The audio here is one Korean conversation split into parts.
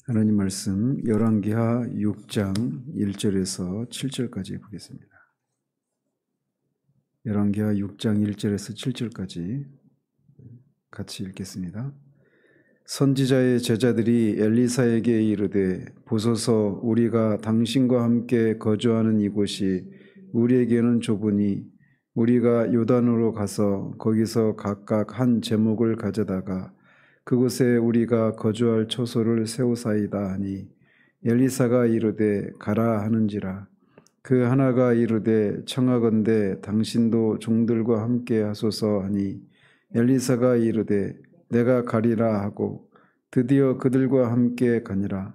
하나님 말씀 열왕기하 6장 1절에서 7절까지 보겠습니다. 열왕기하 6장 1절에서 7절까지 같이 읽겠습니다. 선지자의 제자들이 엘리사에게 이르되 보소서 우리가 당신과 함께 거주하는 이곳이 우리에게는 좁으니 우리가 요단으로 가서 거기서 각각 한 제목을 가져다가 그곳에 우리가 거주할 초소를 세우사이다 하니 엘리사가 이르되 가라 하는지라. 그 하나가 이르되 청하건대 당신도 종들과 함께 하소서 하니 엘리사가 이르되 내가 가리라 하고 드디어 그들과 함께 가니라.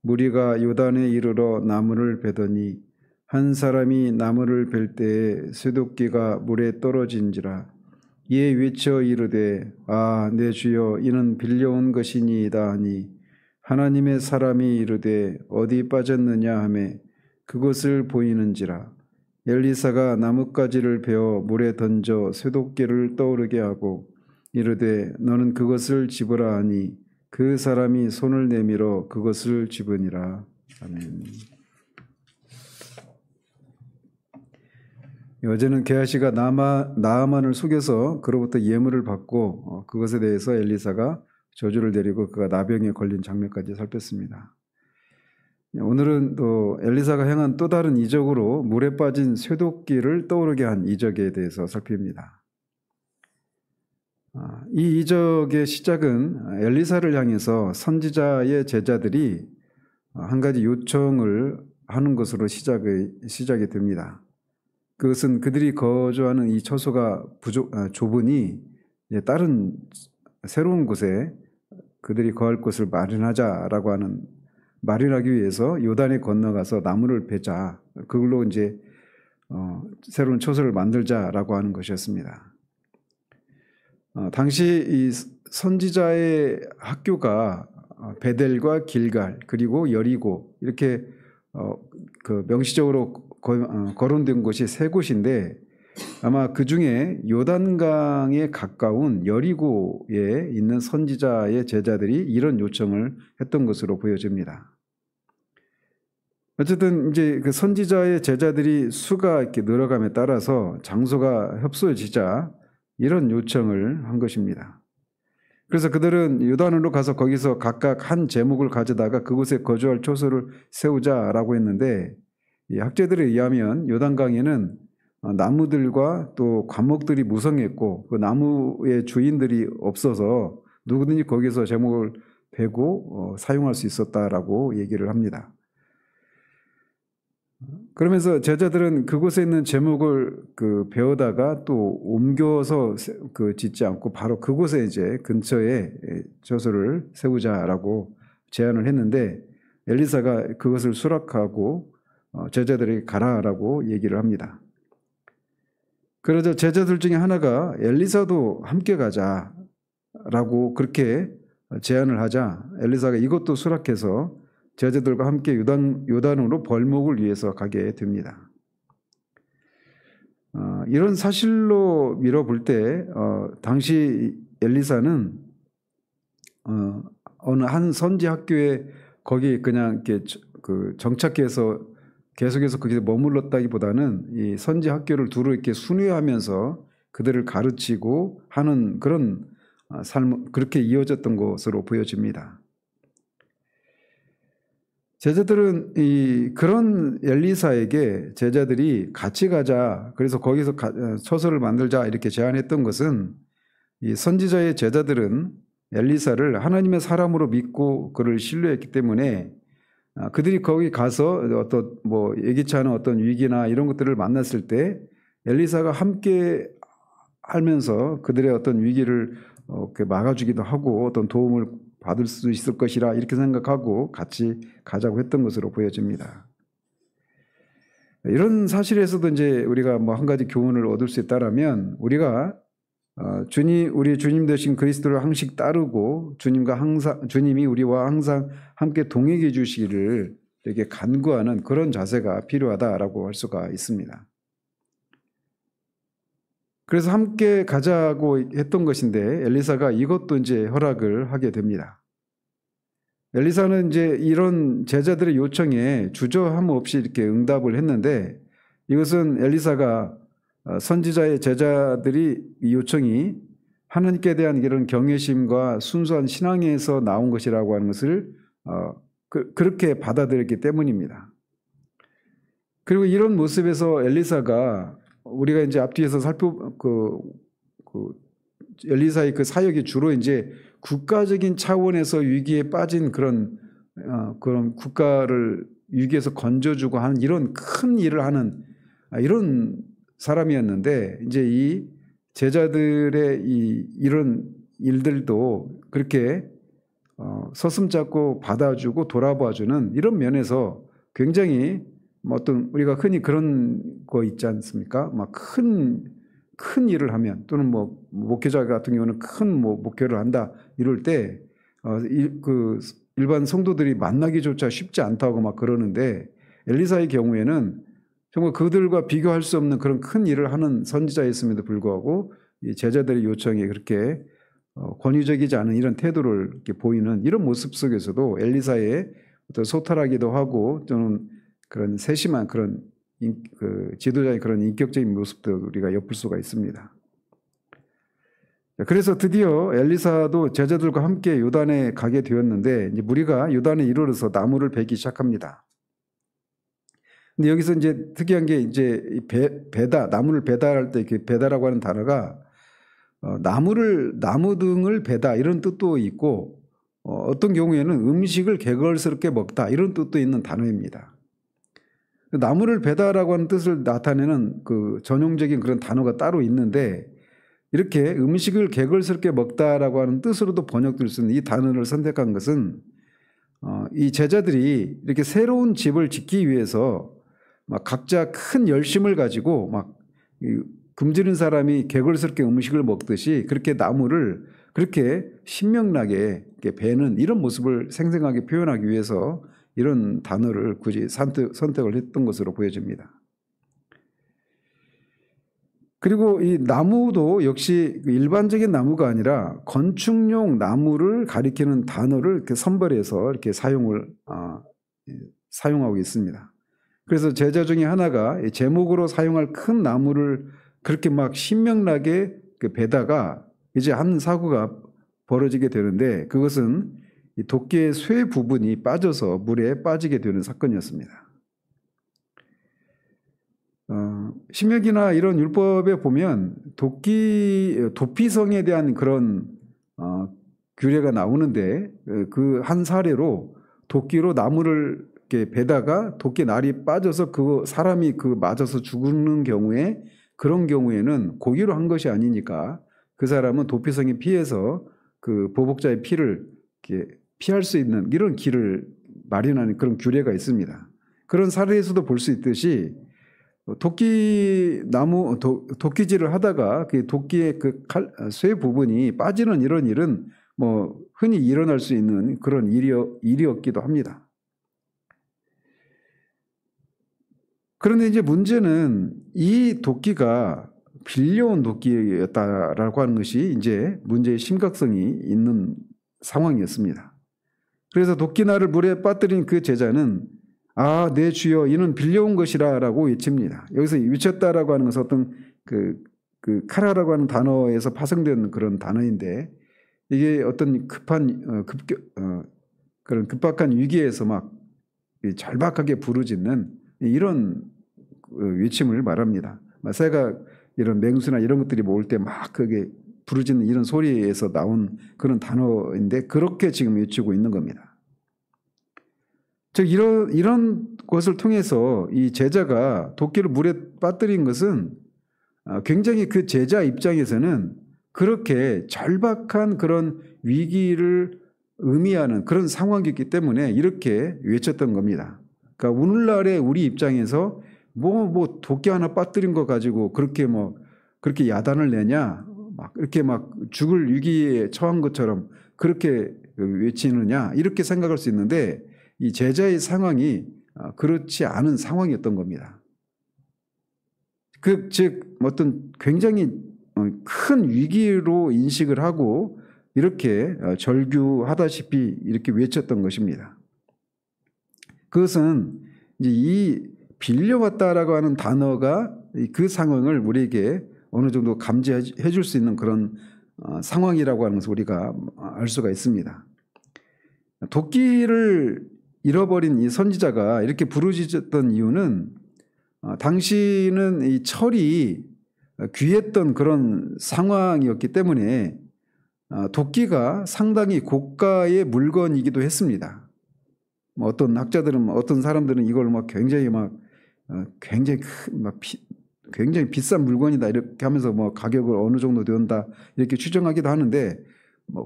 무리가 요단에 이르러 나무를 베더니 한 사람이 나무를 벨 때에 쇠도끼가 물에 떨어진지라. 이에 외쳐 이르되 아 내 주여 이는 빌려온 것이니이다 하니 하나님의 사람이 이르되 어디 빠졌느냐 하매 그것을 보이는지라. 엘리사가 나뭇가지를 베어 물에 던져 쇠도끼를 떠오르게 하고 이르되 너는 그것을 집으라 하니 그 사람이 손을 내밀어 그것을 집으니라. 아멘. 어제는 게하시가 나아만을 속여서 그로부터 예물을 받고 그것에 대해서 엘리사가 저주를 내리고 그가 나병에 걸린 장면까지 살폈습니다. 오늘은 또 엘리사가 행한 또 다른 이적으로 물에 빠진 쇠도끼를 떠오르게 한 이적에 대해서 살핍니다. 이 이적의 시작은 엘리사를 향해서 선지자의 제자들이 한 가지 요청을 하는 것으로 시작이 됩니다. 그것은 그들이 거주하는 이 처소가 좁으니 다른 새로운 곳에 그들이 거할 곳을 마련하자라고 하는 마련하기 위해서 요단에 건너가서 나무를 베자. 그걸로 이제 새로운 처소를 만들자라고 하는 것이었습니다. 당시 이 선지자의 학교가 베델과 길갈 그리고 여리고 이렇게 그 명시적으로 거론된 곳이 세 곳인데 아마 그 중에 요단강에 가까운 여리고에 있는 선지자의 제자들이 이런 요청을 했던 것으로 보여집니다. 어쨌든 이제 그 선지자의 제자들이 수가 이렇게 늘어감에 따라서 장소가 협소해지자 이런 요청을 한 것입니다. 그래서 그들은 요단으로 가서 거기서 각각 한 제목을 가져다가 그곳에 거주할 초소를 세우자라고 했는데 이 학자들에 의하면 요단강에는 나무들과 또 과목들이 무성했고 그 나무의 주인들이 없어서 누구든지 거기서 제목을 베고 사용할 수 있었다라고 얘기를 합니다. 그러면서 제자들은 그곳에 있는 제목을 베어다가 또 옮겨서 짓지 않고 바로 그곳에 이제 근처에 처소를 세우자라고 제안을 했는데 엘리사가 그것을 수락하고 제자들에게 가라라고 얘기를 합니다. 그러자 제자들 중에 하나가 엘리사도 함께 가자라고 그렇게 제안을 하자 엘리사가 이것도 수락해서 제자들과 함께 요단으로 벌목을 위해서 가게 됩니다. 이런 사실로 밀어볼 때 당시 엘리사는 어느 한 선지 학교에 거기 그냥 이렇게 정착해서 계속해서 거기서 머물렀다기보다는 이 선지 학교를 두루 이렇게 순회하면서 그들을 가르치고 하는 그런 삶 그렇게 이어졌던 것으로 보여집니다. 제자들은 그런 엘리사에게 제자들이 같이 가자 그래서 거기서 처소를 만들자 이렇게 제안했던 것은 이 선지자의 제자들은 엘리사를 하나님의 사람으로 믿고 그를 신뢰했기 때문에 그들이 거기 가서 어떤 예기치 않은 어떤 위기나 이런 것들을 만났을 때 엘리사가 함께 하면서 그들의 어떤 위기를 막아주기도 하고 어떤 도움을 받을 수 있을 것이라 이렇게 생각하고 같이 가자고 했던 것으로 보여집니다. 이런 사실에서도 이제 우리가 한 가지 교훈을 얻을 수 있다라면 우리가 우리 주님 되신 그리스도를 항상 따르고 주님이 우리와 항상 함께 동행해 주시기를 이렇게 간구하는 그런 자세가 필요하다라고 할 수가 있습니다. 그래서 함께 가자고 했던 것인데 엘리사가 이것도 이제 허락을 하게 됩니다. 엘리사는 이제 이런 제자들의 요청에 주저함 없이 이렇게 응답을 했는데, 이것은 엘리사가 선지자의 제자들이 이 요청이 하나님께 대한 이런 경외심과 순수한 신앙에서 나온 것이라고 하는 것을 그렇게 받아들였기 때문입니다. 그리고 이런 모습에서 엘리사가 우리가 이제 앞뒤에서 엘리사의 그 사역이 주로 이제 국가적인 차원에서 위기에 빠진 그런 국가를 위기에서 건져주고 하는 이런 큰 일을 하는 이런 사람이었는데, 이제 이 제자들의 이런 일들도 그렇게 서슴잡고 받아주고 돌아봐주는 이런 면에서 굉장히 어떤 우리가 흔히 그런 거 있지 않습니까? 막 큰 일을 하면, 또는 뭐 목회자 같은 경우는 큰 목회를 한다 이럴 때 그 일반 성도들이 만나기조차 쉽지 않다고 막 그러는데, 엘리사의 경우에는 정말 그들과 비교할 수 없는 그런 큰 일을 하는 선지자였음에도 불구하고 이 제자들의 요청에 그렇게 권위적이지 않은 이런 태도를 이렇게 보이는 이런 모습 속에서도 엘리사의 어떤 소탈하기도 하고 또는 그런 세심한 그런 그 지도자의 그런 인격적인 모습도 우리가 엿볼 수가 있습니다. 그래서 드디어 엘리사도 제자들과 함께 요단에 가게 되었는데, 이제 무리가 요단에 이르러서 나무를 베기 시작합니다. 근데 여기서 이제 특이한 게 이제 베다, 나무를 베다할 때 그 베다라고 하는 단어가 나무 등을 베다 이런 뜻도 있고, 어떤 경우에는 음식을 개걸스럽게 먹다 이런 뜻도 있는 단어입니다. 나무를 베다라고 하는 뜻을 나타내는 그 전용적인 그런 단어가 따로 있는데, 이렇게 음식을 개걸스럽게 먹다라고 하는 뜻으로도 번역될 수 있는 이 단어를 선택한 것은 이 제자들이 이렇게 새로운 집을 짓기 위해서 막 각자 큰 열심을 가지고 막 굶주린 사람이 개걸스럽게 음식을 먹듯이 그렇게 나무를 그렇게 신명나게 베는 이런 모습을 생생하게 표현하기 위해서 이런 단어를 굳이 선택을 했던 것으로 보여집니다. 그리고 이 나무도 역시 일반적인 나무가 아니라 건축용 나무를 가리키는 단어를 이렇게 선별해서 이렇게 사용하고 있습니다. 그래서 제자 중에 하나가 제목으로 사용할 큰 나무를 그렇게 막 신명나게 베다가 이제 한 사고가 벌어지게 되는데, 그것은 이 도끼의 쇠 부분이 빠져서 물에 빠지게 되는 사건이었습니다. 신명기나 이런 율법에 보면 도피성에 대한 그런 규례가 나오는데, 그 한 사례로 도끼로 나무를 이렇게 베다가 도끼 날이 빠져서 그 사람이 맞아서 죽는 경우에, 그런 경우에는 고의로 한 것이 아니니까 그 사람은 도피성에 피해서 그 보복자의 피를 이렇게 피할 수 있는 이런 길을 마련하는 그런 규례가 있습니다. 그런 사례에서도 볼 수 있듯이 도끼질을 하다가 그 도끼의 쇠 부분이 빠지는 이런 일은 뭐 흔히 일어날 수 있는 그런 일이었기도 합니다. 그런데 이제 문제는 이 도끼가 빌려온 도끼였다라고 하는 것이 이제 문제의 심각성이 있는 상황이었습니다. 그래서 도끼날을 물에 빠뜨린 그 제자는 내 주여 이는 빌려온 것이라라고 외칩니다. 여기서 외쳤다라고 하는 것은 어떤 그 카라라고 하는 단어에서 파생된 그런 단어인데, 이게 어떤 그런 급박한 위기에서 막 절박하게 부르짖는 이런 외침을 말합니다. 새가 이런 맹수나 이런 것들이 모을 때 막 그게 부르짖는 이런 소리에서 나온 그런 단어인데, 그렇게 지금 외치고 있는 겁니다. 즉 이런 것을 통해서 이 제자가 도끼를 물에 빠뜨린 것은 굉장히 그 제자 입장에서는 그렇게 절박한 그런 위기를 의미하는 그런 상황이었기 때문에 이렇게 외쳤던 겁니다. 그러니까 오늘날의 우리 입장에서 도끼 하나 빠뜨린 거 가지고 그렇게 그렇게 야단을 내냐, 막 이렇게 막 죽을 위기에 처한 것처럼 그렇게 외치느냐, 이렇게 생각할 수 있는데, 이 제자의 상황이 그렇지 않은 상황이었던 겁니다. 즉 어떤 굉장히 큰 위기로 인식을 하고 이렇게 절규하다시피 이렇게 외쳤던 것입니다. 그것은 이제 이 빌려왔다라고 하는 단어가 그 상황을 우리에게 어느 정도 감지해 줄 수 있는 그런 상황이라고 하는 것을 우리가 알 수가 있습니다. 도끼를 잃어버린 이 선지자가 이렇게 부르짖었던 이유는 당시는 이 철이 귀했던 그런 상황이었기 때문에 도끼가 상당히 고가의 물건이기도 했습니다. 어떤 학자들은 어떤 사람들은 이걸 굉장히 비싼 물건이다 이렇게 하면서 가격을 어느 정도 되었다 이렇게 추정하기도 하는데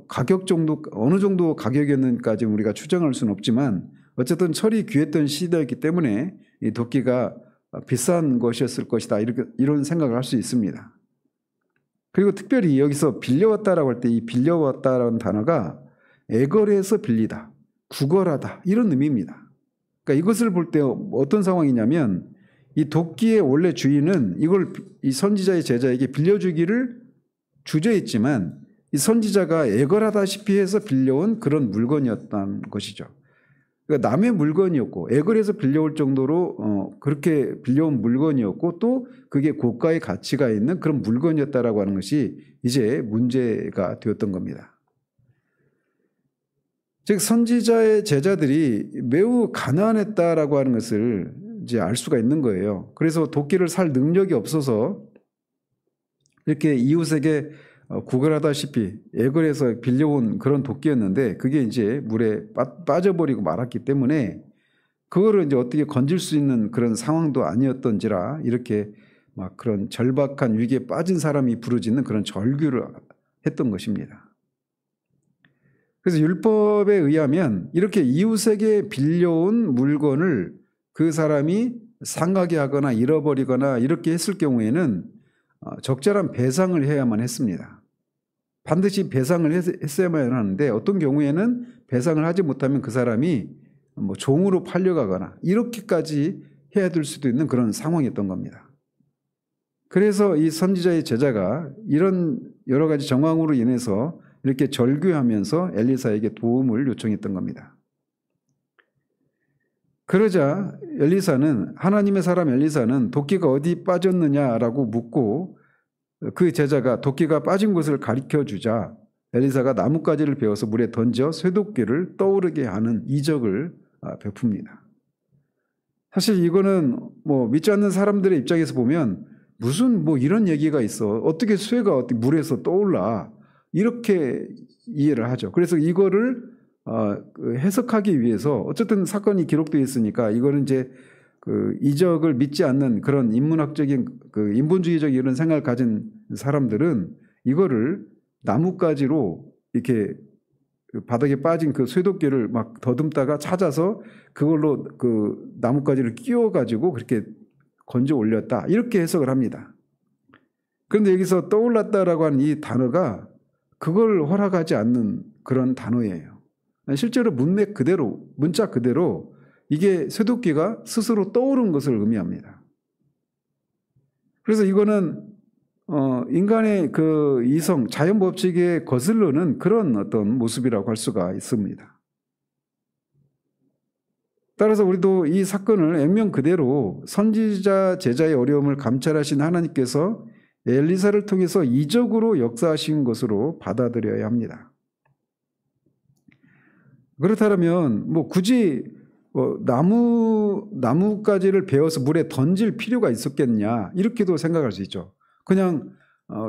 가격 정도 어느 정도 가격이었는지까지 우리가 추정할 수는 없지만 어쨌든 철이 귀했던 시대였기 때문에 이 도끼가 비싼 것이었을 것이다 이런 생각을 할 수 있습니다. 그리고 특별히 여기서 빌려왔다라고 할 때 이 빌려왔다라는 단어가 애걸해서 빌리다, 구걸하다 이런 의미입니다. 그러니까 이것을 볼 때 어떤 상황이냐면 이 도끼의 원래 주인은 이걸 이 선지자의 제자에게 빌려주기를 주저했지만 이 선지자가 애걸하다시피 해서 빌려온 그런 물건이었다는 것이죠. 그러니까 남의 물건이었고 애걸해서 빌려올 정도로 그렇게 빌려온 물건이었고 또 그게 고가의 가치가 있는 그런 물건이었다라고 하는 것이 이제 문제가 되었던 겁니다. 즉 선지자의 제자들이 매우 가난했다라고 하는 것을 이제 알 수가 있는 거예요. 그래서 도끼를 살 능력이 없어서 이렇게 이웃에게 구걸하다시피 애걸해서 빌려온 그런 도끼였는데 그게 이제 물에 빠져버리고 말았기 때문에 그거를 이제 어떻게 건질 수 있는 그런 상황도 아니었던지라 이렇게 막 그런 절박한 위기에 빠진 사람이 부르짖는 그런 절규를 했던 것입니다. 그래서 율법에 의하면 이렇게 이웃에게 빌려온 물건을 그 사람이 상하게 하거나 잃어버리거나 이렇게 했을 경우에는 적절한 배상을 해야만 했습니다. 반드시 배상을 했어야만 하는데 어떤 경우에는 배상을 하지 못하면 그 사람이 종으로 팔려가거나 이렇게까지 해야 될 수도 있는 그런 상황이었던 겁니다. 그래서 이 선지자의 제자가 이런 여러 가지 정황으로 인해서 이렇게 절규하면서 엘리사에게 도움을 요청했던 겁니다. 그러자 하나님의 사람 엘리사는 도끼가 어디 빠졌느냐라고 묻고 그 제자가 도끼가 빠진 곳을 가르쳐 주자 엘리사가 나뭇가지를 베어서 물에 던져 쇠도끼를 떠오르게 하는 이적을 베풉니다. 사실 이거는 믿지 않는 사람들의 입장에서 보면 무슨 이런 얘기가 있어. 어떻게 쇠가 어떻게 물에서 떠올라. 이렇게 이해를 하죠. 그래서 이거를 해석하기 위해서 어쨌든 사건이 기록되어 있으니까 이거는 이제 그 이적을 믿지 않는 그런 인문학적인 그 인본주의적 이런 생각을 가진 사람들은 이거를 나뭇가지로 이렇게 바닥에 빠진 그 쇠도끼를 막 더듬다가 찾아서 그걸로 그 나뭇가지를 끼워가지고 그렇게 건져 올렸다 이렇게 해석을 합니다. 그런데 여기서 떠올랐다라고 하는 이 단어가 그걸 허락하지 않는 그런 단어예요. 실제로 문맥 그대로, 문자 그대로 이게 쇠도끼가 스스로 떠오른 것을 의미합니다. 그래서 이거는 인간의 그 이성, 자연 법칙에 거슬러는 그런 어떤 모습이라고 할 수가 있습니다. 따라서 우리도 이 사건을 액면 그대로 선지자 제자의 어려움을 감찰하신 하나님께서 엘리사를 통해서 이적으로 역사하신 것으로 받아들여야 합니다. 그렇다면 굳이 나뭇가지를 베어서 물에 던질 필요가 있었겠냐 이렇게도 생각할 수 있죠. 그냥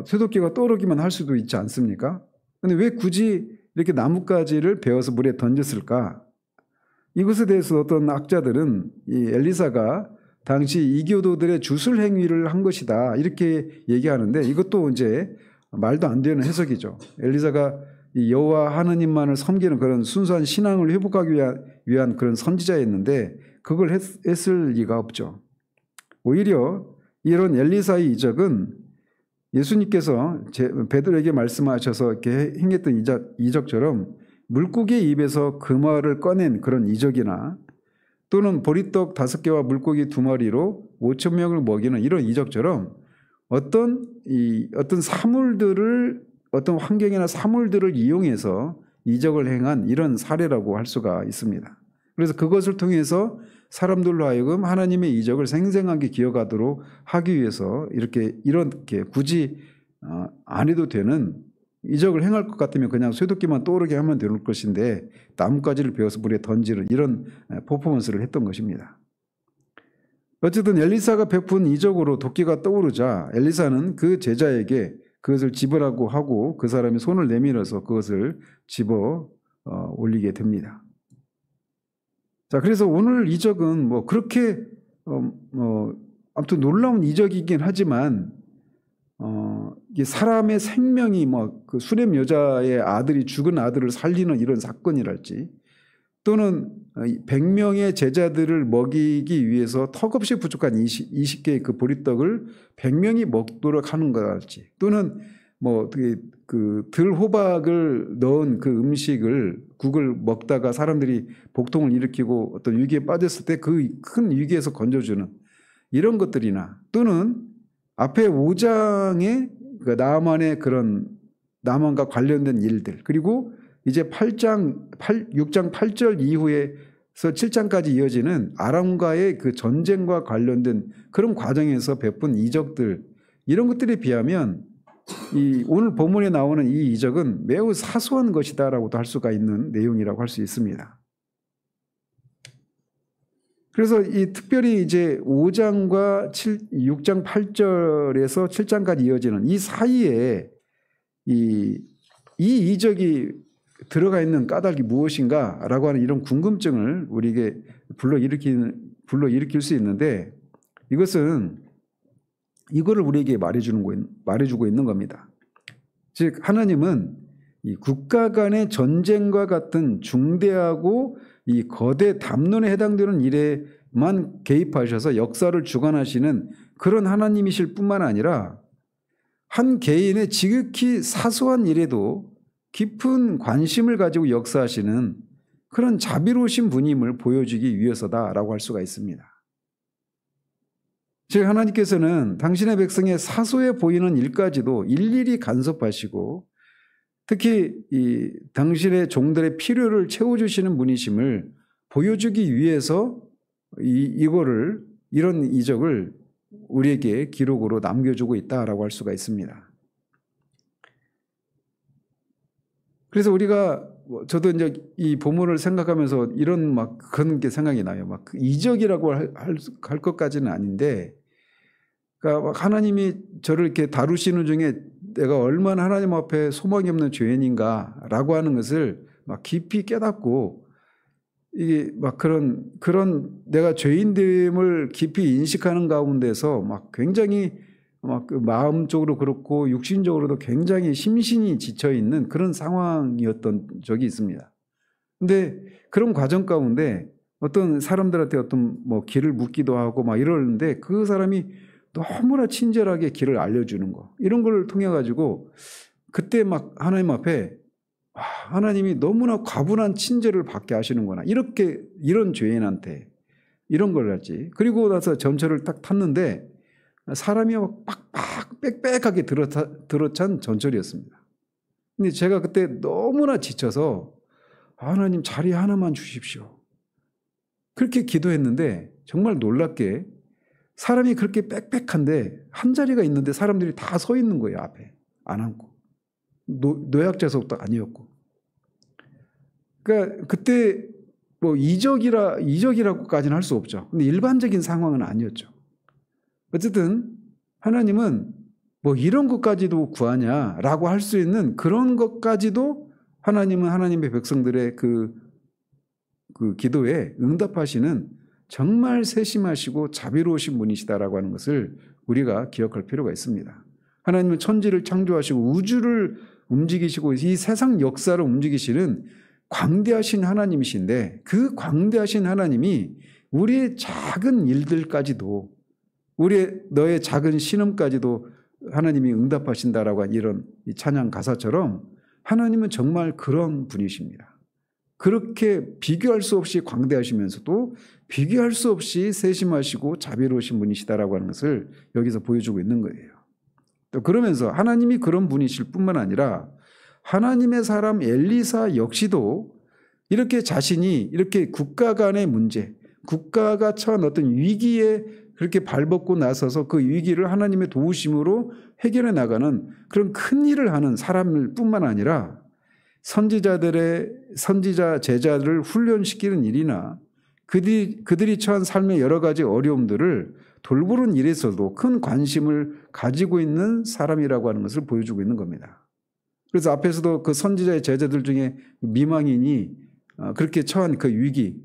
쇠도끼가 떠오르기만 할 수도 있지 않습니까? 그런데 왜 굳이 이렇게 나뭇가지를 베어서 물에 던졌을까? 이것에 대해서 어떤 학자들은 이 엘리사가 당시 이교도들의 주술 행위를 한 것이다 이렇게 얘기하는데 이것도 이제 말도 안 되는 해석이죠. 엘리사가 여호와 하느님만을 섬기는 그런 순수한 신앙을 회복하기 위한 그런 선지자였는데 그걸 했을 리가 없죠. 오히려 이런 엘리사의 이적은 예수님께서 베드로에게 말씀하셔서 이렇게 행했던 이적처럼 물고기의 입에서 금화를 꺼낸 그런 이적이나 또는 보리떡 5개와 물고기 2마리로 5,000명을 먹이는 이런 이적처럼 어떤 사물들을 어떤 환경이나 사물들을 이용해서 이적을 행한 이런 사례라고 할 수가 있습니다. 그래서 그것을 통해서 사람들로 하여금 하나님의 이적을 생생하게 기억하도록 하기 위해서 이렇게 굳이 안 해도 되는, 이적을 행할 것 같으면 그냥 쇠도끼만 떠오르게 하면 되는 것인데 나뭇가지를 베어서 물에 던지는 이런 퍼포먼스를 했던 것입니다. 어쨌든 엘리사가 베푼 이적으로 도끼가 떠오르자 엘리사는 그 제자에게 그것을 집으라고 하고 그 사람이 손을 내밀어서 그것을 집어 올리게 됩니다. 자, 그래서 오늘 이적은 뭐 그렇게 아무튼 놀라운 이적이긴 하지만 이 사람의 생명이 그 수렘 여자의 아들이 죽은 아들을 살리는 이런 사건이랄지, 또는 100명의 제자들을 먹이기 위해서 턱없이 부족한 20개의 그 보리떡을 100명이 먹도록 하는 거랄지, 또는 그 들호박을 넣은 그 음식을 국을 먹다가 사람들이 복통을 일으키고 어떤 위기에 빠졌을 때 그 큰 위기에서 건져주는 이런 것들이나, 또는 앞에 5장의 그 나만과 관련된 일들, 그리고 이제 6장 8절 이후에서 7장까지 이어지는 아람과의 그 전쟁과 관련된 그런 과정에서 베푼 이적들, 이런 것들에 비하면 오늘 본문에 나오는 이 이적은 매우 사소한 것이다라고도 할 수가 있는 내용이라고 할 수 있습니다. 그래서 특별히 이제 5장과 6장 8절에서 7장까지 이어지는 이 사이에 이 이적이 들어가 있는 까닭이 무엇인가라고 하는 이런 궁금증을 우리에게 불러일으킬 수 있는데, 이것은 이거를 우리에게 말해주고 있는 겁니다. 즉 하나님은 이 국가 간의 전쟁과 같은 중대하고 이 거대 담론에 해당되는 일에만 개입하셔서 역사를 주관하시는 그런 하나님이실 뿐만 아니라 한 개인의 지극히 사소한 일에도 깊은 관심을 가지고 역사하시는 그런 자비로우신 분임을 보여주기 위해서다라고 할 수가 있습니다. 즉 하나님께서는 당신의 백성의 사소해 보이는 일까지도 일일이 간섭하시고 특히 당신의 종들의 필요를 채워주시는 분이심을 보여주기 위해서 이런 이적을 우리에게 기록으로 남겨주고 있다라고 할 수가 있습니다. 그래서 저도 이제 이 본문을 생각하면서 이런 그런 게 생각이 나요. 이적이라고 할 것까지는 아닌데, 그러니까 하나님이 저를 이렇게 다루시는 중에 내가 얼마나 하나님 앞에 소망이 없는 죄인인가라고 하는 것을 깊이 깨닫고, 이게 그런 내가 죄인됨을 깊이 인식하는 가운데서 굉장히 그 마음적으로 그렇고 육신적으로도 굉장히 심신이 지쳐 있는 그런 상황이었던 적이 있습니다. 근데 그런 과정 가운데 어떤 사람들한테 어떤 길을 묻기도 하고 이러는데 그 사람이 너무나 친절하게 길을 알려주는 거, 이런 걸 통해 가지고 그때 하나님 앞에 하나님이 너무나 과분한 친절을 받게 하시는구나, 이런 죄인한테 이런 걸 하지. 그리고 나서 전철을 딱 탔는데 사람이 빡빡 빽빽하게 들어찬 전철이었습니다. 근데 제가 그때 너무나 지쳐서 하나님 자리 하나만 주십시오, 그렇게 기도했는데 정말 놀랍게 사람이 그렇게 빽빽한데 한 자리가 있는데 사람들이 다 서 있는 거예요. 앞에 안 앉고. 노약자석도 아니었고. 그러니까 그때 이적이라고까지는 할 수 없죠. 근데 일반적인 상황은 아니었죠. 어쨌든 하나님은 이런 것까지도 구하냐라고 할 수 있는 그런 것까지도 하나님은 하나님의 백성들의 그 기도에 응답하시는 정말 세심하시고 자비로우신 분이시다라고 하는 것을 우리가 기억할 필요가 있습니다. 하나님은 천지를 창조하시고 우주를 움직이시고 이 세상 역사를 움직이시는 광대하신 하나님이신데, 그 광대하신 하나님이 우리의 작은 일들까지도, 너의 작은 신음까지도 하나님이 응답하신다라고 한 이런 찬양 가사처럼 하나님은 정말 그런 분이십니다. 그렇게 비교할 수 없이 광대하시면서도 비교할 수 없이 세심하시고 자비로우신 분이시다라고 하는 것을 여기서 보여주고 있는 거예요. 또 그러면서 하나님이 그런 분이실 뿐만 아니라 하나님의 사람 엘리사 역시도 이렇게 자신이 이렇게 국가 간의 문제, 국가가 처한 어떤 위기에 그렇게 발벗고 나서서 그 위기를 하나님의 도우심으로 해결해 나가는 그런 큰 일을 하는 사람일 뿐만 아니라 선지자 제자들을 훈련시키는 일이나 그들이 처한 삶의 여러 가지 어려움들을 돌보는 일에서도 큰 관심을 가지고 있는 사람이라고 하는 것을 보여주고 있는 겁니다. 그래서 앞에서도 그 선지자의 제자들 중에 미망인이 그렇게 처한 그 위기,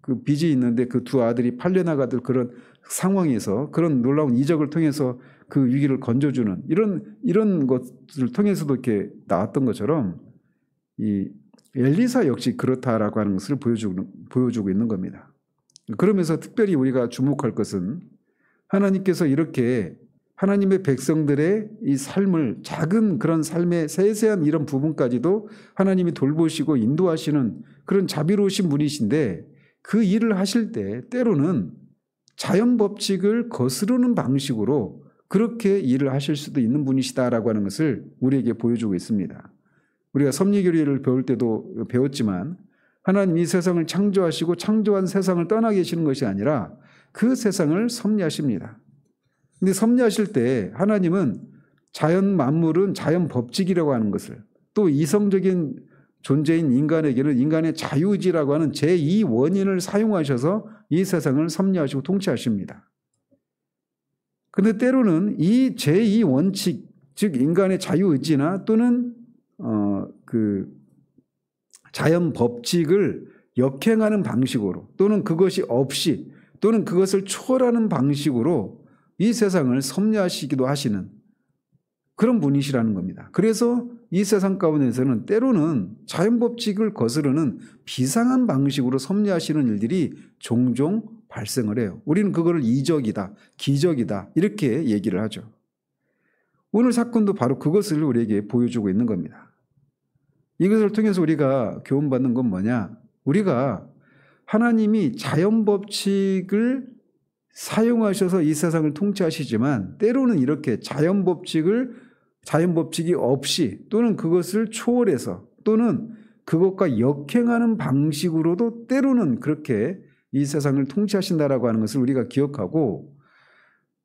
그 빚이 있는데 그 두 아들이 팔려나가던 그런 상황에서 그런 놀라운 이적을 통해서 그 위기를 건져주는 이런 것을 통해서도 이렇게 나왔던 것처럼 이 엘리사 역시 그렇다라고 하는 것을 보여주고 있는 겁니다. 그러면서 특별히 우리가 주목할 것은 하나님께서 이렇게 하나님의 백성들의 이 삶을 작은 그런 삶의 세세한 이런 부분까지도 하나님이 돌보시고 인도하시는 그런 자비로우신 분이신데 그 일을 하실 때 때로는 자연 법칙을 거스르는 방식으로 그렇게 일을 하실 수도 있는 분이시다라고 하는 것을 우리에게 보여주고 있습니다. 우리가 섭리교리를 배울 때도 배웠지만 하나님 이 세상을 창조하시고 창조한 세상을 떠나 계시는 것이 아니라 그 세상을 섭리하십니다. 근데 섭리하실 때 하나님은 자연 만물은 자연 법칙이라고 하는 것을 또 이성적인 존재인 인간에게는 인간의 자유의지라고 하는 제2원인을 사용하셔서 이 세상을 섭리하시고 통치하십니다. 그런데 때로는 이 제2원칙 즉 인간의 자유의지나 또는 그 자연 법칙을 역행하는 방식으로 또는 그것이 없이 또는 그것을 초월하는 방식으로 이 세상을 섭리하시기도 하시는 그런 분이시라는 겁니다. 그래서 이 세상 가운데서는 때로는 자연 법칙을 거스르는 비상한 방식으로 섭리하시는 일들이 종종 발생을 해요. 우리는 그거를 이적이다, 기적이다 이렇게 얘기를 하죠. 오늘 사건도 바로 그것을 우리에게 보여주고 있는 겁니다. 이것을 통해서 우리가 교훈받는 건 뭐냐? 우리가 하나님이 자연 법칙을 사용하셔서 이 세상을 통치하시지만 때로는 이렇게 자연 법칙이 없이 또는 그것을 초월해서 또는 그것과 역행하는 방식으로도 때로는 그렇게 이 세상을 통치하신다라고 하는 것을 우리가 기억하고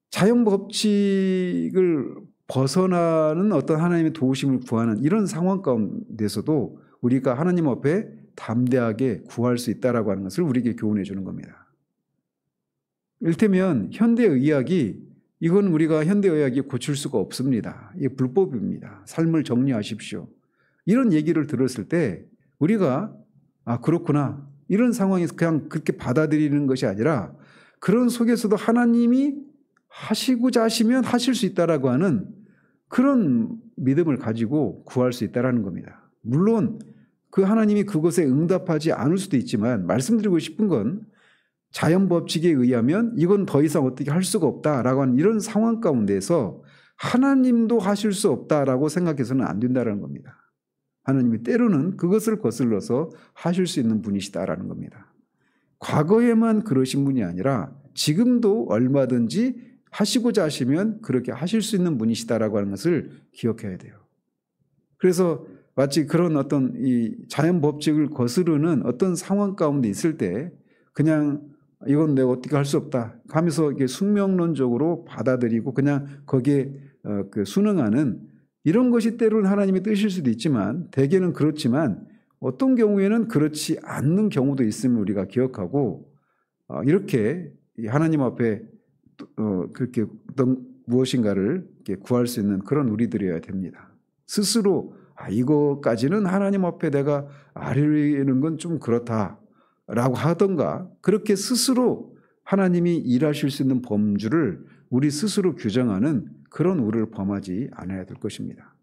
자연 법칙을 벗어나는 어떤 하나님의 도우심을 구하는 이런 상황 가운데서도 우리가 하나님 앞에 담대하게 구할 수 있다라고 하는 것을 우리에게 교훈해 주는 겁니다. 이를테면 현대의학이 이건 우리가 현대의학이 고칠 수가 없습니다. 이게 불법입니다. 삶을 정리하십시오. 이런 얘기를 들었을 때 우리가 그렇구나 이런 상황에서 그냥 그렇게 받아들이는 것이 아니라 그런 속에서도 하나님이 하시고자 하시면 하실 수 있다라고 하는 그런 믿음을 가지고 구할 수 있다라는 겁니다. 물론 그 하나님이 그것에 응답하지 않을 수도 있지만 말씀드리고 싶은 건 자연 법칙에 의하면 이건 더 이상 어떻게 할 수가 없다라고 하는 이런 상황 가운데서 하나님도 하실 수 없다라고 생각해서는 안 된다라는 겁니다. 하나님이 때로는 그것을 거슬러서 하실 수 있는 분이시다라는 겁니다. 과거에만 그러신 분이 아니라 지금도 얼마든지 하시고자 하시면 그렇게 하실 수 있는 분이시다라고 하는 것을 기억해야 돼요. 그래서 마치 그런 어떤 이 자연 법칙을 거스르는 어떤 상황 가운데 있을 때 그냥 이건 내가 어떻게 할 수 없다 하면서 이게 숙명론적으로 받아들이고 그냥 거기에 순응하는 이런 것이 때로는 하나님의 뜻일 수도 있지만 대개는 그렇지만 어떤 경우에는 그렇지 않는 경우도 있음을 우리가 기억하고 이렇게 하나님 앞에 그렇게 어떤 무엇인가를 구할 수 있는 그런 우리들이어야 됩니다. 스스로 이거까지는 하나님 앞에 내가 아뢰는 건 좀 그렇다라고 하던가 그렇게 스스로 하나님이 일하실 수 있는 범주를 우리 스스로 규정하는 그런 우를 범하지 않아야 될 것입니다.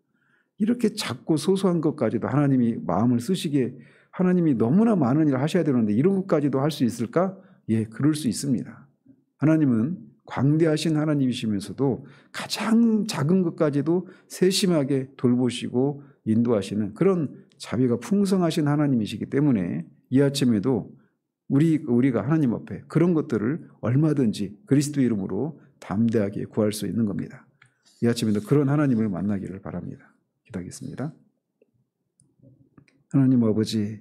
이렇게 작고 소소한 것까지도 하나님이 마음을 쓰시기에 하나님이 너무나 많은 일을 하셔야 되는데 이런 것까지도 할 수 있을까? 예, 그럴 수 있습니다. 하나님은 광대하신 하나님이시면서도 가장 작은 것까지도 세심하게 돌보시고 인도하시는 그런 자비가 풍성하신 하나님이시기 때문에 이 아침에도 우리가 하나님 앞에 그런 것들을 얼마든지 그리스도 이름으로 담대하게 구할 수 있는 겁니다. 이 아침에도 그런 하나님을 만나기를 바랍니다. 기도하겠습니다. 하나님 아버지,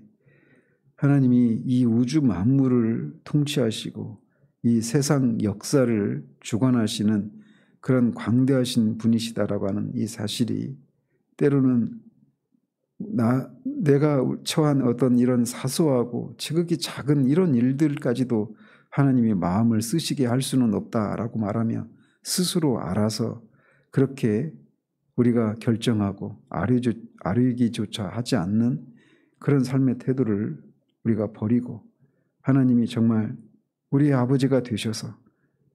하나님이 이 우주 만물을 통치하시고 이 세상 역사를 주관하시는 그런 광대하신 분이시다라고 하는 이 사실이 때로는 내가 처한 어떤 이런 사소하고 지극히 작은 이런 일들까지도 하나님이 마음을 쓰시게 할 수는 없다라고 말하며 스스로 알아서 그렇게 우리가 결정하고 아뢰기조차 하지 않는 그런 삶의 태도를 우리가 버리고 하나님이 정말 우리의 아버지가 되셔서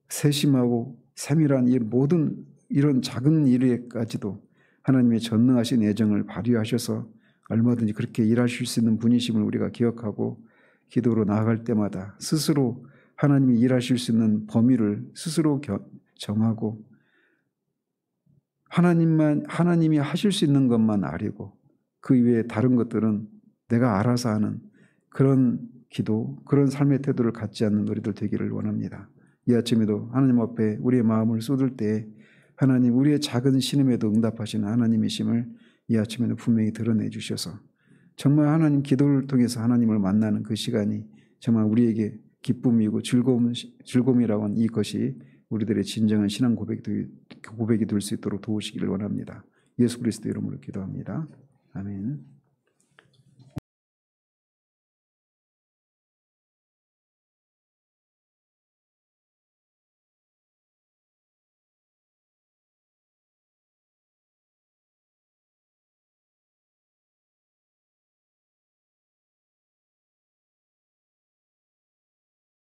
세심하고 세밀한 이 모든 이런 작은 일에까지도 하나님의 전능하신 애정을 발휘하셔서 얼마든지 그렇게 일하실 수 있는 분이심을 우리가 기억하고 기도로 나아갈 때마다 스스로 하나님이 일하실 수 있는 범위를 스스로 정하고 하나님이 하실 수 있는 것만 아뢰고 그 이외에 다른 것들은 내가 알아서 하는 그런 기도, 그런 삶의 태도를 갖지 않는 우리들 되기를 원합니다. 이 아침에도 하나님 앞에 우리의 마음을 쏟을 때 하나님 우리의 작은 신음에도 응답하시는 하나님이심을 이 아침에는 분명히 드러내 주셔서 정말 하나님 기도를 통해서 하나님을 만나는 그 시간이 정말 우리에게 기쁨이고 즐거움이라고 하는 이것이 우리들의 진정한 신앙 고백이 될 수 있도록 도우시기를 원합니다. 예수 그리스도 이름으로 기도합니다. 아멘.